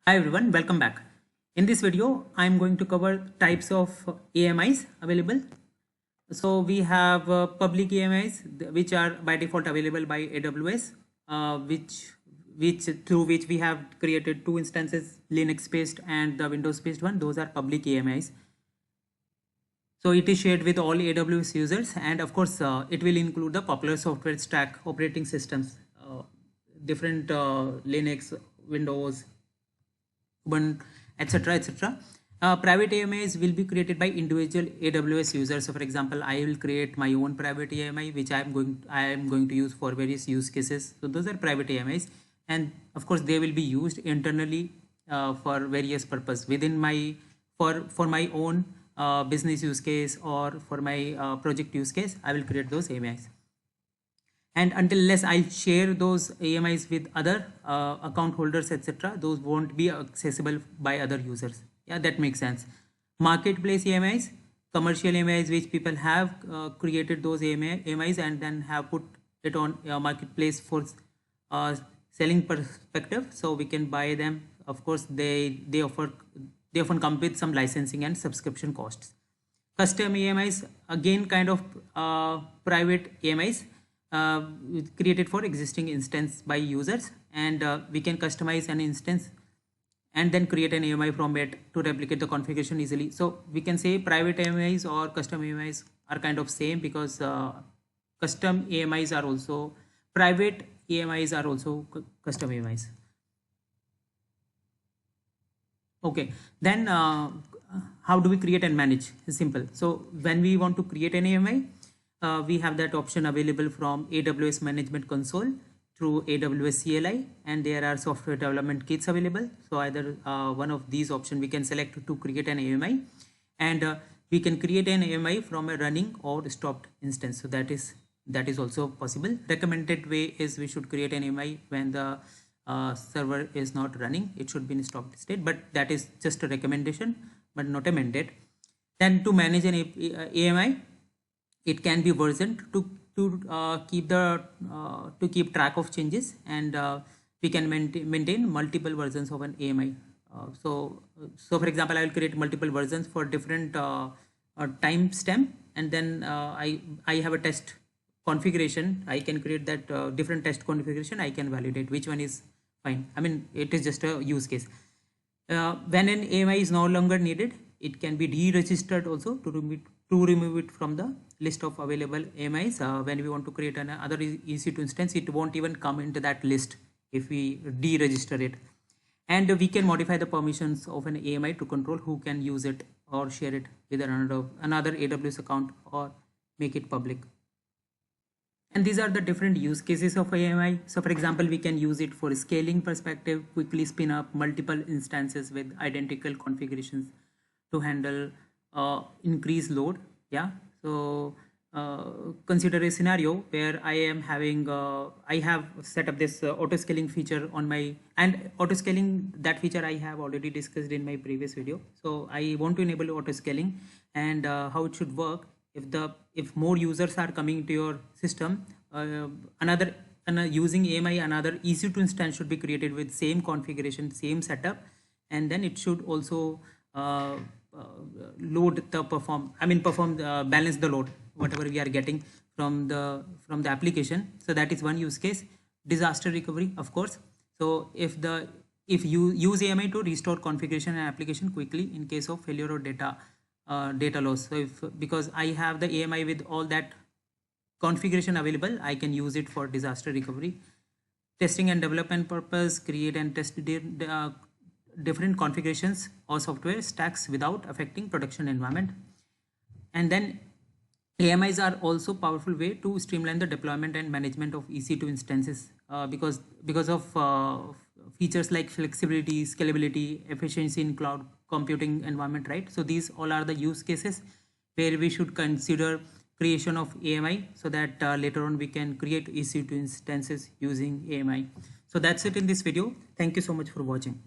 Hi everyone, welcome back. In this video, I'm going to cover types of AMIs available. So we have public AMIs which are by default available by AWS, which through which we have created two instances, Linux based and the Windows based one. Those are public AMIs. So it is shared with all AWS users, and of course it will include the popular software stack operating systems, different Linux, Windows, Ubuntu, etc. etc. Private AMIs will be created by individual AWS users. So for example, I will create my own private AMI which I am going to use for various use cases. So those are private AMIs, and of course they will be used internally for various purpose within my for my own business use case or for my project use case. I will create those AMIs, and until less I share those AMIs with other account holders, etc., those won't be accessible by other users. Yeah, that makes sense. Marketplace AMIs, commercial AMIs which people have created those AMIs and then have put it on marketplace for selling perspective, so we can buy them. Of course they often come with some licensing and subscription costs. Custom AMIs, again kind of private AMIs created for existing instance by users, and we can customize an instance and then create an AMI from it to replicate the configuration easily. So we can say private AMIs or custom AMIs are kind of same, because custom AMIs are also private AMIs are also custom AMIs. Okay, then how do we create and manage? It's simple. So when we want to create an AMI, we have that option available from AWS Management Console through AWS CLI, and there are software development kits available. So either one of these options we can select to create an AMI, and we can create an AMI from a running or stopped instance. So that is also possible. Recommended way is we should create an AMI when the server is not running. It should be in stopped state, but that is just a recommendation, but not a mandate. Then to manage an AMI, it can be versioned to keep track of changes, and we can maintain multiple versions of an AMI. So for example, I will create multiple versions for different time stamp, and then I have a test configuration. I can create that different test configuration. I can validate which one is fine. I mean, it is just a use case. When an AMI is no longer needed, it can be deregistered also to remove it from the list of available AMIs. When we want to create another EC2 instance, it won't even come into that list if we deregister it. And we can modify the permissions of an AMI to control who can use it or share it with another AWS account or make it public. And these are the different use cases of AMI. So for example, we can use it for scaling perspective, quickly spin up multiple instances with identical configurations to handle increased load. Yeah, so consider a scenario where I am having I have set up this auto scaling feature on my, and auto scaling, that feature I have already discussed in my previous video. So I want to enable auto scaling, and how it should work. If more users are coming to your system, using AMI, another EC2 instance should be created with same configuration, same setup, and then it should also balance the load whatever we are getting from the application. So that is one use case. Disaster recovery, of course. So if you use AMI to restore configuration and application quickly in case of failure or data loss. So because I have the AMI with all that configuration available, I can use it for disaster recovery. Testing and development purpose, create and test different configurations or software stacks without affecting production environment. And then AMIs are also powerful way to streamline the deployment and management of EC2 instances, because of features like flexibility, scalability, efficiency in cloud computing environment, right? So these all are the use cases where we should consider creation of AMI, so that later on we can create EC2 instances using AMI. So that's it in this video. Thank you so much for watching.